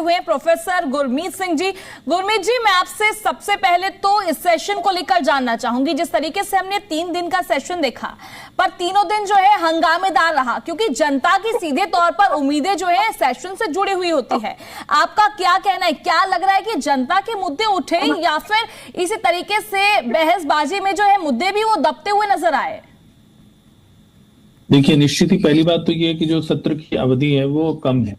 हुए हैं प्रोफेसर गुरमीत सिंह जी। गुरमीत जी, मैं आपसे सबसे पहले तो इस सेशन को लेकर जानना चाहूंगी। जिस तरीके से हमने 3 दिन का सेशन देखा, पर तीनों दिन जो है हंगामेदार रहा, क्योंकि जनता की सीधे तौर पर उम्मीदें जो है सेशन से जुड़ी हुई होती है। आपका क्या कहना है, क्या लग रहा है कि जनता के मुद्दे उठे या फिर इसी तरीके से बहसबाजी में जो है मुद्दे भी वो दबते हुए नजर आए? देखिए, निश्चित ही पहली बात तो ये है कि जो सत्र की अवधि है वो कम है,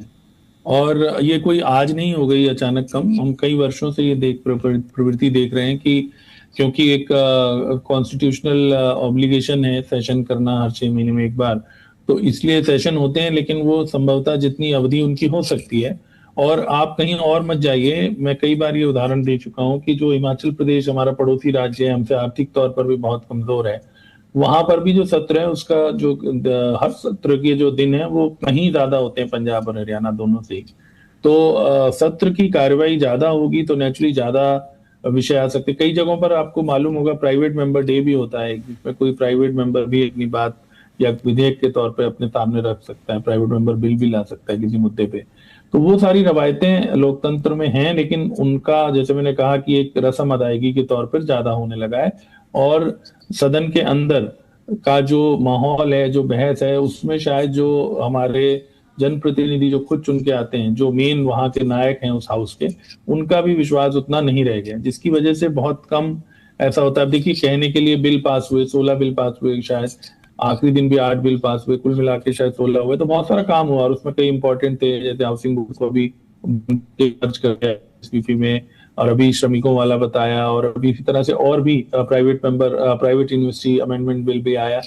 और ये कोई आज नहीं हो गई अचानक कम। हम कई वर्षों से ये प्रवृत्ति देख रहे हैं कि क्योंकि एक कॉन्स्टिट्यूशनल ऑब्लिगेशन है सेशन करना हर 6 महीने में एक बार, तो इसलिए सेशन होते हैं, लेकिन वो संभवतः जितनी अवधि उनकी हो सकती है। और आप कहीं और मत जाइए, मैं कई बार ये उदाहरण दे चुका हूँ कि जो हिमाचल प्रदेश हमारा पड़ोसी राज्य है, हमसे आर्थिक तौर पर भी बहुत कमजोर है, वहां पर भी जो सत्र है उसका जो हर सत्र के जो दिन है वो कहीं ज्यादा होते हैं पंजाब और हरियाणा दोनों से। तो सत्र की कार्यवाही ज्यादा होगी तो नेचुरली ज्यादा विषय आ सकते हैं। कई जगहों पर आपको मालूम होगा प्राइवेट मेंबर डे भी होता है, जिसमें कोई प्राइवेट मेंबर भी अपनी बात या विधेयक के तौर पे अपने सामने रख सकता है, प्राइवेट मेंबर बिल भी ला सकता है किसी मुद्दे पे। तो वो सारी रवायतें लोकतंत्र में हैं, लेकिन उनका जैसे मैंने कहा कि एक रस्म अदायगी के तौर पर ज्यादा होने लगा है। और सदन के अंदर का जो माहौल है, जो बहस है, उसमें शायद जो हमारे जनप्रतिनिधि जो खुद चुन के आते हैं, जो मेन वहां के नायक हैं उस हाउस के, उनका भी विश्वास उतना नहीं रह गया, जिसकी वजह से बहुत कम ऐसा होता है। देखिए, कहने के लिए बिल पास हुए 16 बिल पास हुए, शायद आखिरी दिन भी 8 बिल पास हुए, कुल मिला के शायद 16 हुए, तो बहुत सारा काम हुआ। और उसमें कई इंपॉर्टेंट थे, जैसे हाउसिंग बोर्ड को अभी खर्च कर दिया एसपीपी में, और अभी श्रमिकों वाला बताया, और अभी इसी तरह से और भी प्राइवेट यूनिवर्सिटी अमेंडमेंट बिल भी आया।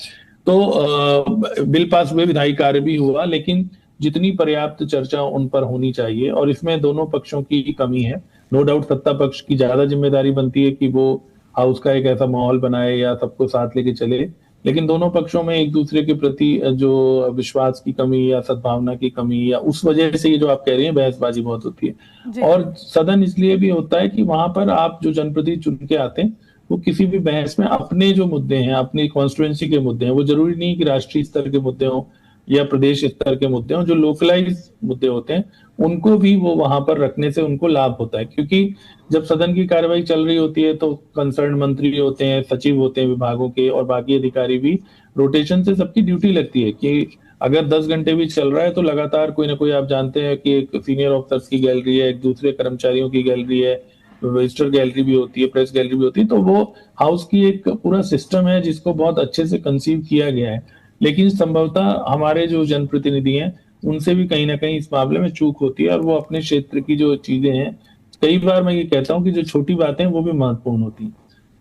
तो बिल पास हुए, विधायी कार्य भी हुआ, लेकिन जितनी पर्याप्त चर्चा उन पर होनी चाहिए, और इसमें दोनों पक्षों की कमी है। नो डाउट सत्ता पक्ष की ज्यादा जिम्मेदारी बनती है कि वो हाउस का एक ऐसा माहौल बनाए या सबको साथ लेके चले, लेकिन दोनों पक्षों में एक दूसरे के प्रति जो विश्वास की कमी या सद्भावना की कमी, या उस वजह से ये जो आप कह रही हैं बहसबाजी बहुत होती है। और सदन इसलिए भी होता है कि वहां पर आप जो जनप्रतिनिधि चुन के आते हैं वो किसी भी बहस में अपने जो मुद्दे हैं, अपनी कॉन्स्टिट्यूएंसी के मुद्दे हैं, वो जरूरी नहीं कि राष्ट्रीय स्तर के मुद्दे हों या प्रदेश स्तर के मुद्दे हों, जो लोकलाइज मुद्दे होते हैं उनको भी वो वहां पर रखने से उनको लाभ होता है। क्योंकि जब सदन की कार्यवाही चल रही होती है तो कंसर्न मंत्री होते हैं, सचिव होते हैं विभागों के, और बाकी अधिकारी भी, रोटेशन से सबकी ड्यूटी लगती है कि अगर 10 घंटे भी चल रहा है तो लगातार कोई ना कोई, आप जानते हैं कि एक सीनियर ऑफिसर्स की गैलरी है, एक दूसरे कर्मचारियों की गैलरी है, विजिटर गैलरी भी होती है, प्रेस गैलरी भी होती है। तो वो हाउस की एक पूरा सिस्टम है जिसको बहुत अच्छे से कंसीव किया गया है। लेकिन संभवतः हमारे जो जनप्रतिनिधि हैं उनसे भी कहीं ना कहीं इस मामले में चूक होती है, और वो अपने क्षेत्र की जो चीजें हैं, कई बार मैं ये कहता हूँ कि जो छोटी बातें हैं वो भी महत्वपूर्ण होती है,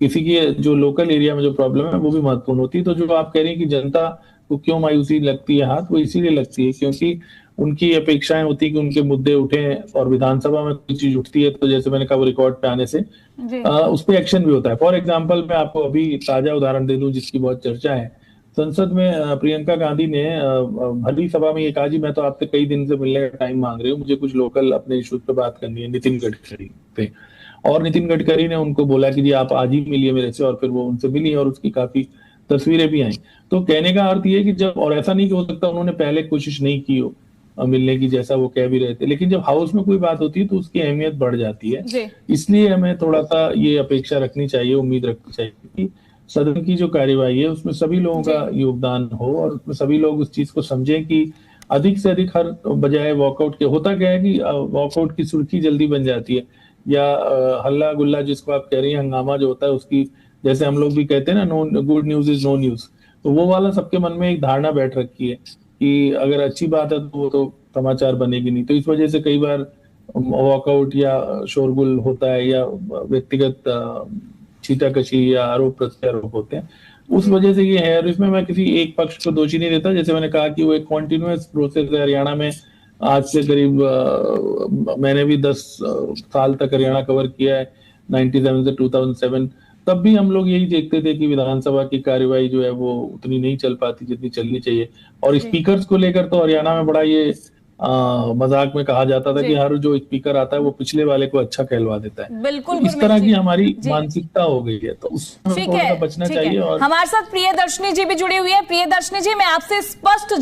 किसी की जो लोकल एरिया में जो प्रॉब्लम है वो भी महत्वपूर्ण होती है। तो जो आप कह रही हैं कि जनता को क्यों मायूसी लगती है हाथ, वो इसीलिए लगती है क्योंकि उनकी अपेक्षाएं होती है कि उनके मुद्दे उठे, और विधानसभा में कोई चीज उठती है तो जैसे मैंने कहा वो रिकॉर्ड पे आने से उस पर एक्शन भी होता है। फॉर एग्जाम्पल, मैं आपको अभी ताजा उदाहरण दे दूं जिसकी बहुत चर्चा है। संसद में प्रियंका गांधी ने भली सभा में ये कहा, जी मैं तो आपसे कई दिन से मिलने का टाइम मांग रही हूँ, मुझे कुछ लोकल अपने इश्यूज पे बात करनी है, नितिन गडकरी पे। और नितिन गडकरी ने उनको बोला कि जी आप आज ही मिलिए मेरे से, और फिर वो उनसे मिली और उसकी काफी तस्वीरें भी आई। तो कहने का अर्थ ये कि जब, और ऐसा नहीं कि हो सकता उन्होंने पहले कोशिश नहीं की हो मिलने की जैसा वो कह भी रहे थे, लेकिन जब हाउस में कोई बात होती है तो उसकी अहमियत बढ़ जाती है। इसलिए हमें थोड़ा सा ये अपेक्षा रखनी चाहिए, उम्मीद रखनी चाहिए कि सदन की जो कार्यवाही है उसमें सभी लोगों का योगदान हो, और उसमें सभी लोग उस चीज को समझें कि अधिक से अधिक हर बजाय वॉकआउट के, होता क्या है कि वॉकआउट की सुर्खी जल्दी बन जाती है, या हल्ला गुल्ला जिसको आप कह रही हैं, हंगामा जो होता है उसकी, जैसे हम लोग भी कहते हैं ना, no good news is no news, तो वो वाला सबके मन में एक धारणा बैठ रखी है कि अगर अच्छी बात है तो वो तो समाचार बनेगी नहीं। तो इस वजह से कई बार वॉकआउट या शोरगुल होता है, या व्यक्तिगत छीटाकशी या आरोप प्रत्यारोप होते हैं, उस वजह से ये है। और इसमें मैं किसी एक पक्ष को दोषी नहीं देता, जैसे मैंने कहा कि वो एक कॉन्टिन्यूअस प्रोसेस है। हरियाणा में आज से करीब मैंने भी 10 साल तक हरियाणा कवर किया है, 97 से 2007। तब भी हम लोग यही देखते थे कि विधानसभा की कार्यवाही जो है वो उतनी नहीं चल पाती जितनी चलनी चाहिए। और स्पीकर्स को लेकर तो हरियाणा में बड़ा ये मजाक में कहा जाता था कि हर जो स्पीकर आता है वो पिछले वाले को अच्छा कहलवा देता है। बिल्कुल, तो इस तरह की हमारी मानसिकता हो गई है, तो उसमें थोड़ा सा बचना चाहिए। और हमारे साथ प्रियदर्शनी जी भी जुड़ी हुई है। प्रियदर्शनी जी, मैं आपसे स्पष्ट